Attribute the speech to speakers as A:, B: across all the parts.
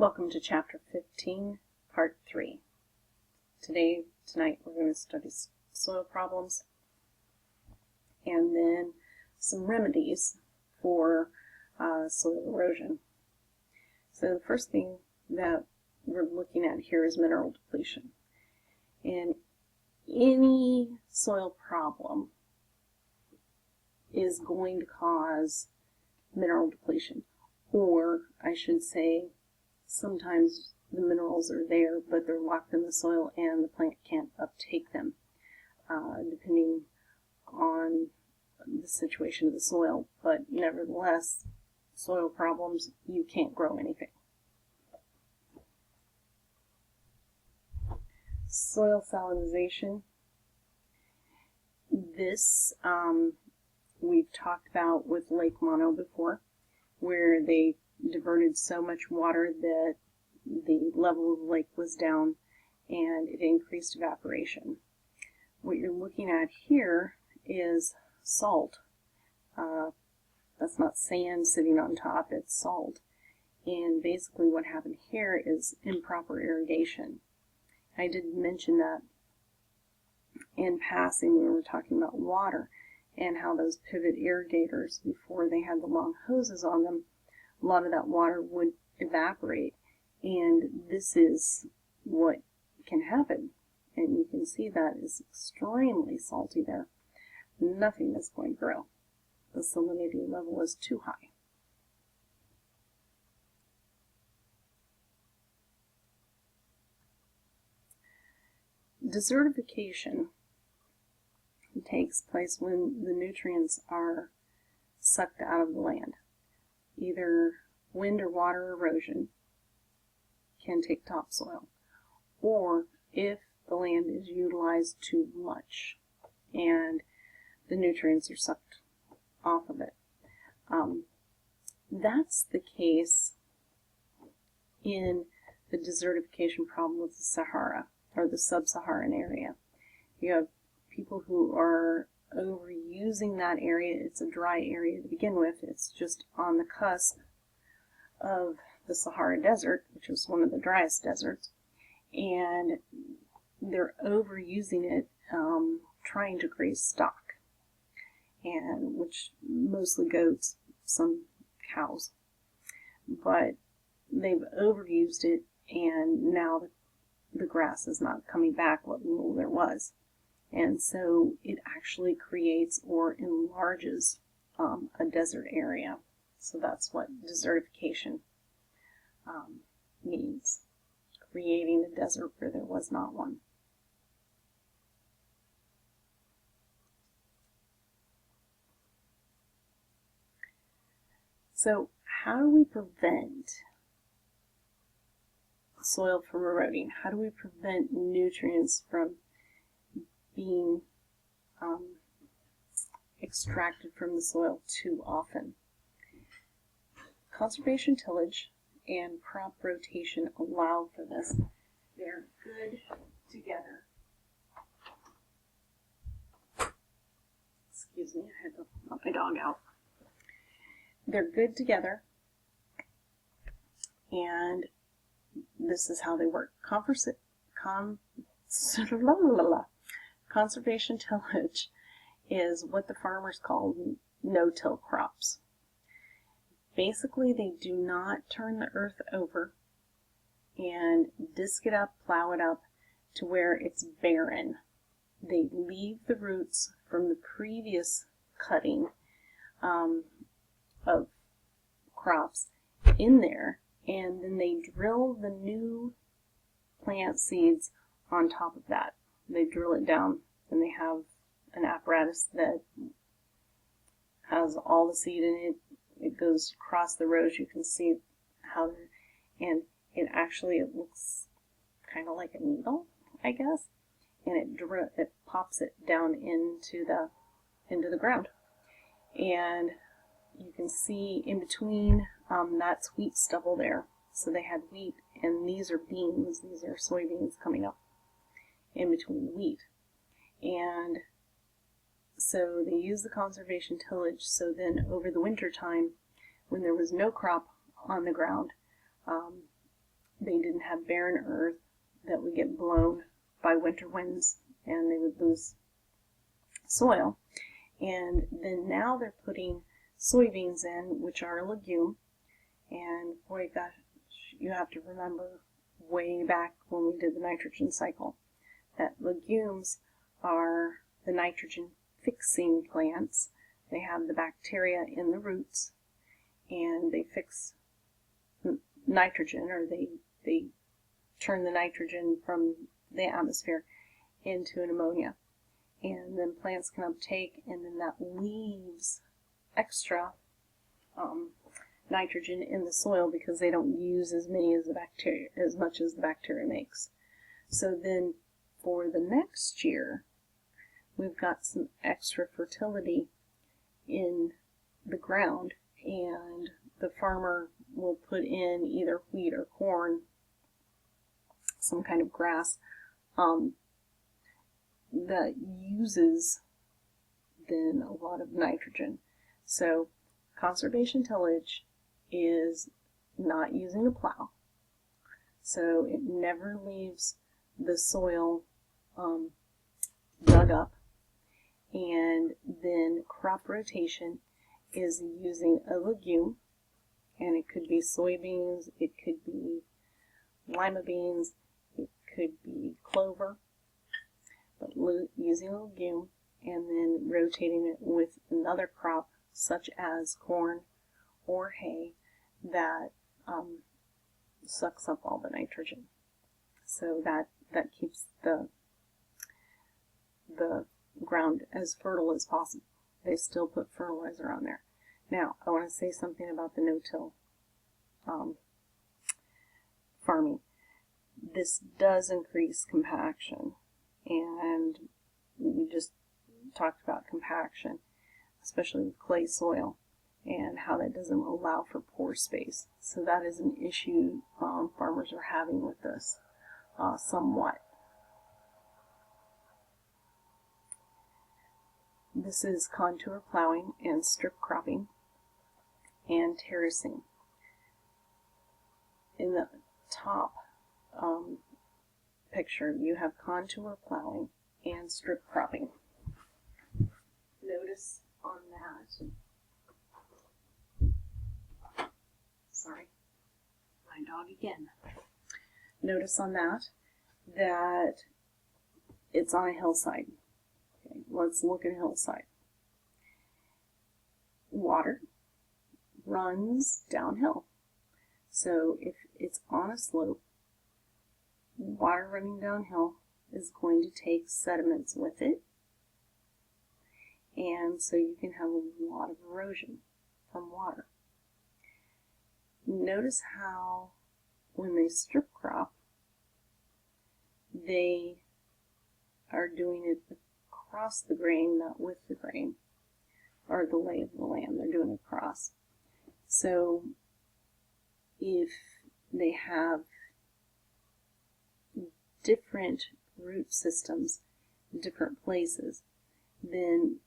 A: Welcome to Chapter 15, Part 3. Tonight we're going to study soil problems and then some remedies for soil erosion. So the first thing that we're looking at here is mineral depletion. And any soil problem is going to cause mineral depletion, or I should say sometimes the minerals are there, but they're locked in the soil and the plant can't uptake them, depending on the situation of the soil. But nevertheless, soil problems, you can't grow anything. Soil salinization. This we've talked about with Lake Mono before, where they diverted so much water that the level of the lake was down and it increased evaporation. What you're looking at here is salt. That's not sand sitting on top, it's salt. And basically what happened here is improper irrigation. I did mention that in passing when we were talking about water and how those pivot irrigators, before they had the long hoses on them, a lot of that water would evaporate, and this is what can happen. And you can see that is extremely salty there. Nothing is going to grow. The salinity level is too high. Desertification takes place when the nutrients are sucked out of the land. Either wind or water erosion can take topsoil, or if the land is utilized too much and the nutrients are sucked off of it. That's the case in the desertification problem with the Sahara or the sub-Saharan area. You have people who are overusing that area. It's a dry area to begin with. It's just on the cusp of the Sahara Desert, which is one of the driest deserts, and they're overusing it, trying to graze stock, and which mostly goats, some cows, but they've overused it, and now the grass is not coming back what little there was. And so it actually creates or enlarges a desert area. So that's what desertification means, creating a desert where there was not one. So how do we prevent soil from eroding? How do we prevent nutrients from being extracted from the soil too often? Conservation tillage and crop rotation allow for this. They're good together. Excuse me, I had to let my dog out. They're good together, and this is how they work. Conservation tillage is what the farmers call no-till crops. Basically, they do not turn the earth over and disc it up, plow it up to where it's barren. They leave the roots from the previous cutting of crops in there, and then they drill the new plant seeds on top of that. They drill it down, and they have an apparatus that has all the seed in it. It goes across the rows. You can see how, and it looks kind of like a needle, I guess, and it pops it down into the ground, and you can see in between that's wheat stubble there. So they had wheat, and these are beans. These are soybeans coming up in between the wheat. And so they use the conservation tillage, so then over the winter time, when there was no crop on the ground, they didn't have barren earth that would get blown by winter winds and they would lose soil. And then now they're putting soybeans in, which are a legume. And boy, gosh, you have to remember way back when we did the nitrogen cycle that legumes are the nitrogen fixing plants. They have the bacteria in the roots and they fix nitrogen, or they turn the nitrogen from the atmosphere into an ammonia. And then plants can uptake, and then that leaves extra nitrogen in the soil because they don't use as much as the bacteria makes. So then for the next year, we've got some extra fertility in the ground, and the farmer will put in either wheat or corn, some kind of grass, that uses then a lot of nitrogen. So conservation tillage is not using a plow, so it never leaves the soil dug up. And then crop rotation is using a legume, and it could be soybeans, it could be lima beans, it could be clover, but using a legume and then rotating it with another crop such as corn or hay that sucks up all the nitrogen. So that keeps the ground as fertile as possible. They still put fertilizer on there. Now, I want to say something about the no-till farming. This does increase compaction, and we just talked about compaction, especially with clay soil, and how that doesn't allow for pore space. So that is an issue farmers are having with this somewhat. This is contour plowing and strip cropping and terracing. In the top picture, you have contour plowing and strip cropping. Notice on that, sorry, my dog again. Notice on that it's on a hillside. Okay, let's look at a hillside. Water runs downhill. So if it's on a slope, water running downhill is going to take sediments with it, and so you can have a lot of erosion from water. Notice how when they strip crop, they are doing it across the grain, not with the grain, or the lay of the land. They're doing it across. So if they have different root systems, different places, then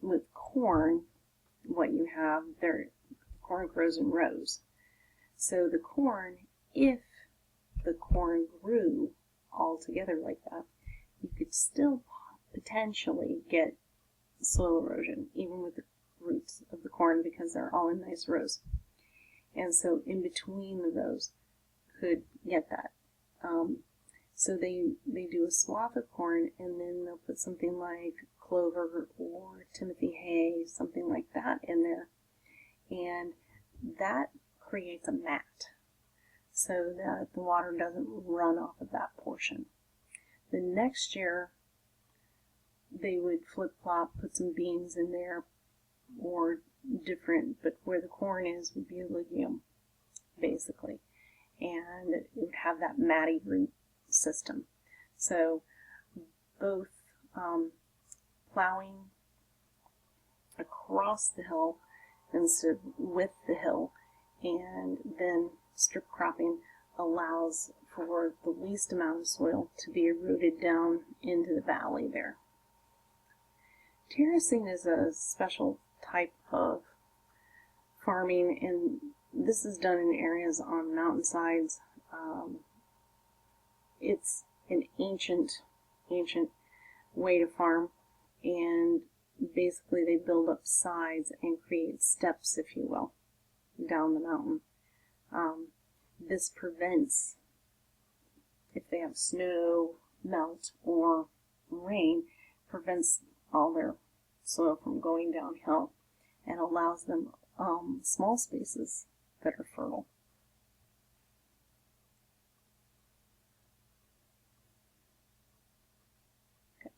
A: with corn, what you have there, corn grows in rows. So the corn, if the corn grew all together like that, you could still potentially get soil erosion, even with the roots of the corn, because they're all in nice rows. And so in between the rows could get that. So they do a swath of corn, and then they'll put something like clover or Timothy hay, something like that in there. And that creates a mat so that the water doesn't run off of that portion. The next year, they would flip-flop, put some beans in there, or different, but where the corn is would be a legume, basically. And it would have that matty root system. So both plowing across the hill instead of with the hill, and then strip cropping allows for the least amount of soil to be eroded down into the valley there. Terracing is a special type of farming, and this is done in areas on mountainsides. It's an ancient way to farm, and basically they build up sides and create steps, if you will, down the mountain. This prevents, if they have snow, melt, or rain, prevents all their soil from going downhill and allows them small spaces that are fertile. Okay.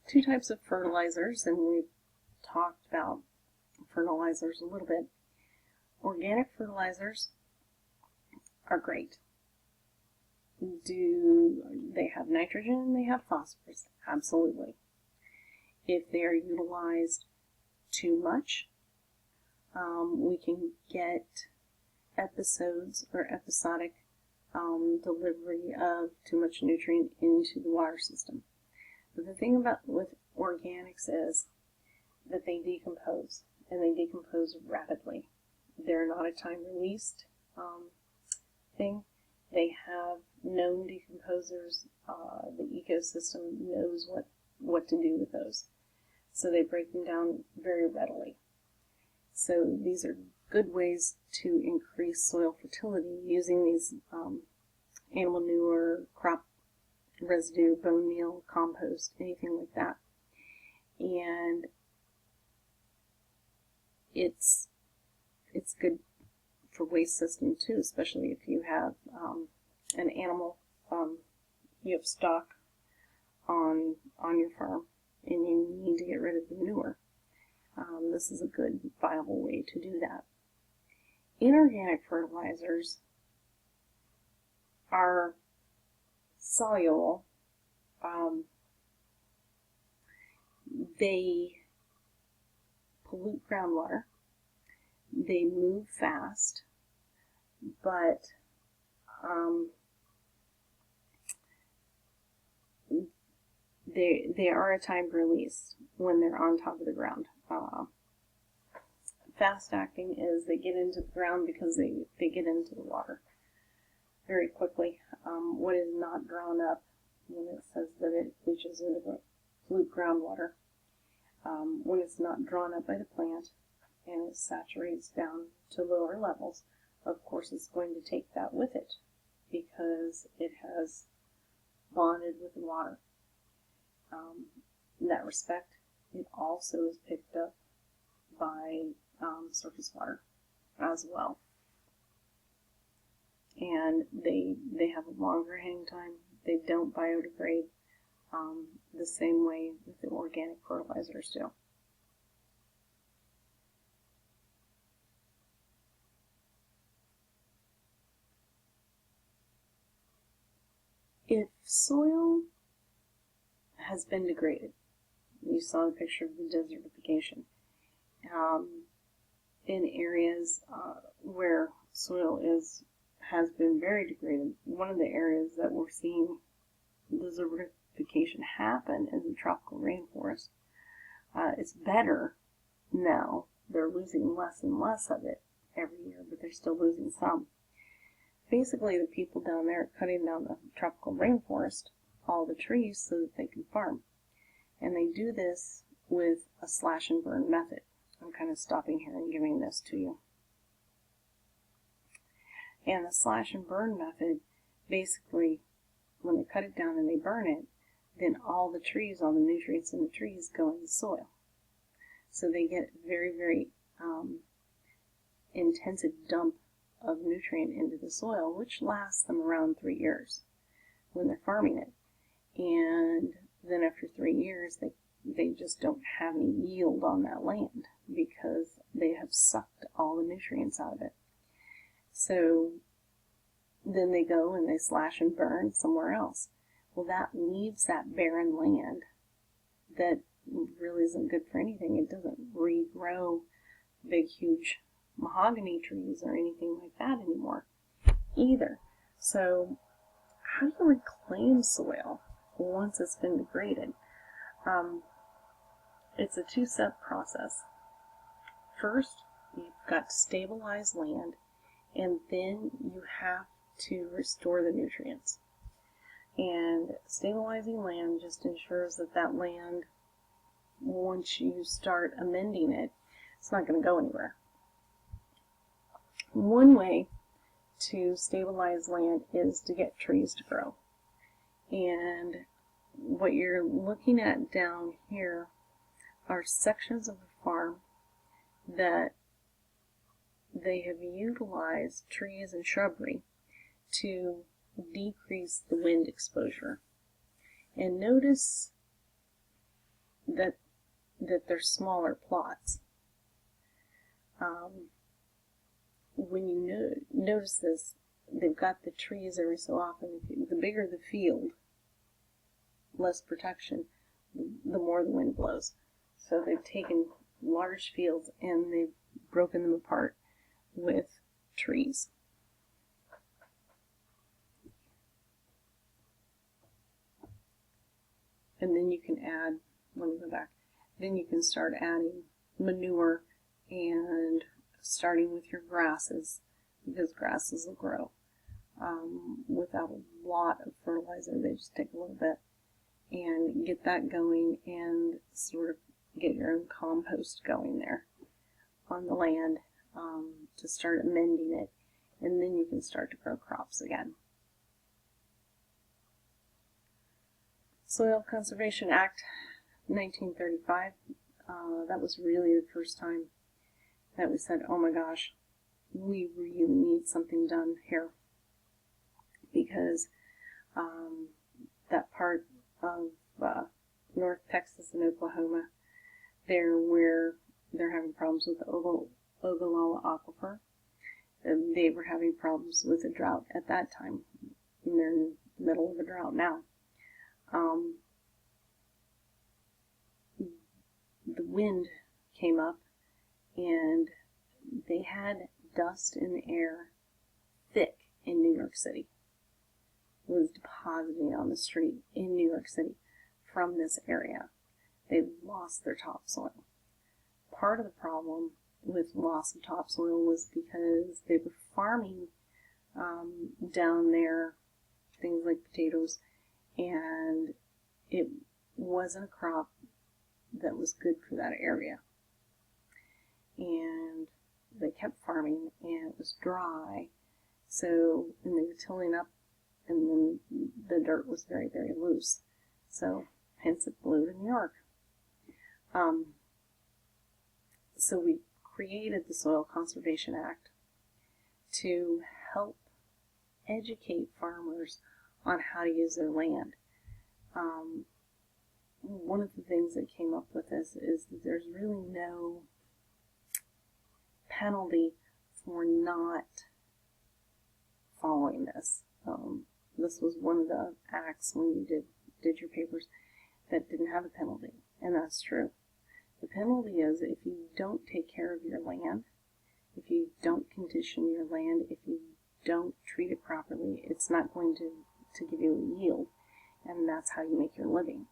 A: Two types of fertilizers, and we've talked about fertilizers a little bit. Organic fertilizers are great. Do they have nitrogen? They have phosphorus? Absolutely. If they are utilized too much, we can get episodes or episodic delivery of too much nutrient into the water system. But the thing about with organics is that they decompose, and they decompose rapidly. They're not a time-released thing. They have known decomposers. The ecosystem knows what to do with those. So they break them down very readily. So these are good ways to increase soil fertility using these animal manure, crop residue, bone meal, compost, anything like that. And it's good for waste system too, especially if you have an animal, you have stock on your farm and you need to get rid of the manure. This is a good, viable way to do that. Inorganic fertilizers are soluble. They pollute groundwater. They move fast, but they are a timed release when they're on top of the ground. Fast acting is they get into the ground because they get into the water very quickly. What is not drawn up when it says that it leaches into the pollute groundwater, when it's not drawn up by the plant and it saturates down to lower levels, of course it's going to take that with it because it has bonded with the water. In that respect, it also is picked up by surface water as well. And they have a longer hang time. They don't biodegrade the same way that the organic fertilizers do. If soil has been degraded, you saw the picture of the desertification, in areas where soil has been very degraded. One of the areas that we're seeing desertification happen is the tropical rainforest. It's better now. They're losing less and less of it every year, but they're still losing some. Basically, the people down there are cutting down the tropical rainforest, all the trees, so that they can farm. And they do this with a slash and burn method. I'm kind of stopping here and giving this to you. And the slash and burn method, basically, when they cut it down and they burn it, then all the trees, all the nutrients in the trees go in the soil. So they get very, very intensive dump of nutrient into the soil, which lasts them around 3 years when they're farming it. And then after 3 years, they just don't have any yield on that land because they have sucked all the nutrients out of it. So then they go and they slash and burn somewhere else. Well, that leaves that barren land that really isn't good for anything. It doesn't regrow big, huge mahogany trees or anything like that anymore either. So how do you reclaim soil once it's been degraded? It's a two-step process. First, you've got to stabilize land, and then you have to restore the nutrients. And stabilizing land just ensures that that land, once you start amending it, it's not going to go anywhere. One way to stabilize land is to get trees to grow. And what you're looking at down here are sections of the farm that they have utilized trees and shrubbery to decrease the wind exposure. And notice that they're smaller plots. When you notice this, they've got the trees every so often. The bigger the field, less protection, the more the wind blows. So they've taken large fields and they've broken them apart with trees. And then you can add, let me go back, then you can start adding manure and starting with your grasses, because grasses will grow without a lot of fertilizer. They just take a little bit, and get that going and sort of get your own compost going there on the land to start amending it, and then you can start to grow crops again. Soil Conservation Act 1935, that was really the first time that we said, oh my gosh, we really need something done here, because that part of North Texas and Oklahoma, there where they're having problems with the Ogallala Aquifer, they were having problems with a drought at that time, and they're in the middle of a drought now. The wind came up, and they had dust in the air thick in New York City. It was depositing on the street in New York City from this area. They lost their topsoil. Part of the problem with loss of topsoil was because they were farming down there things like potatoes, and it wasn't a crop that was good for that area. And they kept farming, and it was dry, so, and they were tilling up, and then the dirt was very, very loose. So, hence it blew to New York. So we created the Soil Conservation Act to help educate farmers on how to use their land. One of the things that came up with this is that there's really no penalty for not following this. This was one of the acts when you did your papers that didn't have a penalty, and that's true. The penalty is if you don't take care of your land, if you don't condition your land, if you don't treat it properly, it's not going to give you a yield, and that's how you make your living.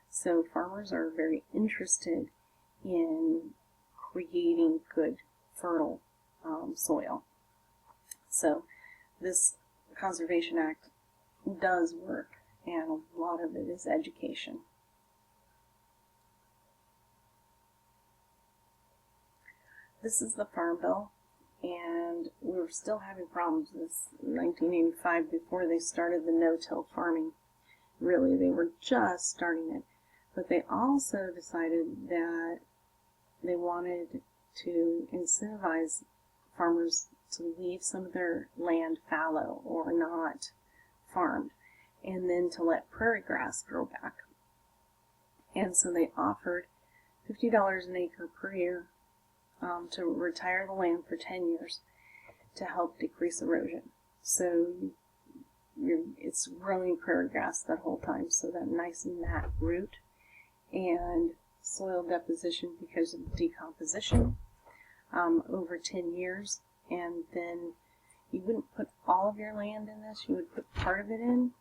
A: So farmers are very interested in creating good, fertile soil. So this Conservation Act does work, and a lot of it is education. This is the Farm Bill, and we were still having problems with this in 1985 before they started the no-till farming. Really, they were just starting it. But they also decided that they wanted to incentivize farmers to leave some of their land fallow or not farmed, and then to let prairie grass grow back. And so they offered $50 an acre per year to retire the land for 10 years to help decrease erosion. So it's growing prairie grass that whole time, so that nice and matte root and soil deposition because of decomposition over 10 years. And then you wouldn't put all of your land in this, you would put part of it in,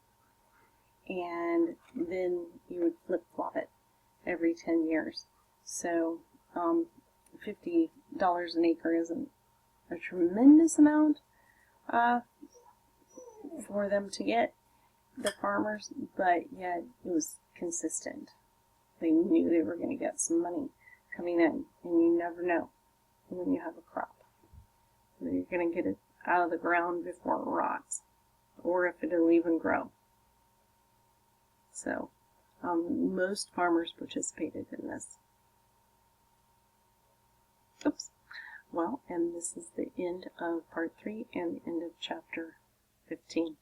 A: and then you would flip-flop it every 10 years. So $50 an acre isn't a tremendous amount for them to get, the farmers, but yet it was consistent. They knew they were going to get some money coming in, and you never know when you have a crop. You're going to get it out of the ground before it rots, or if it'll even grow. So most farmers participated in this. Oops. Well, and this is the end of part 3 and the end of chapter 15.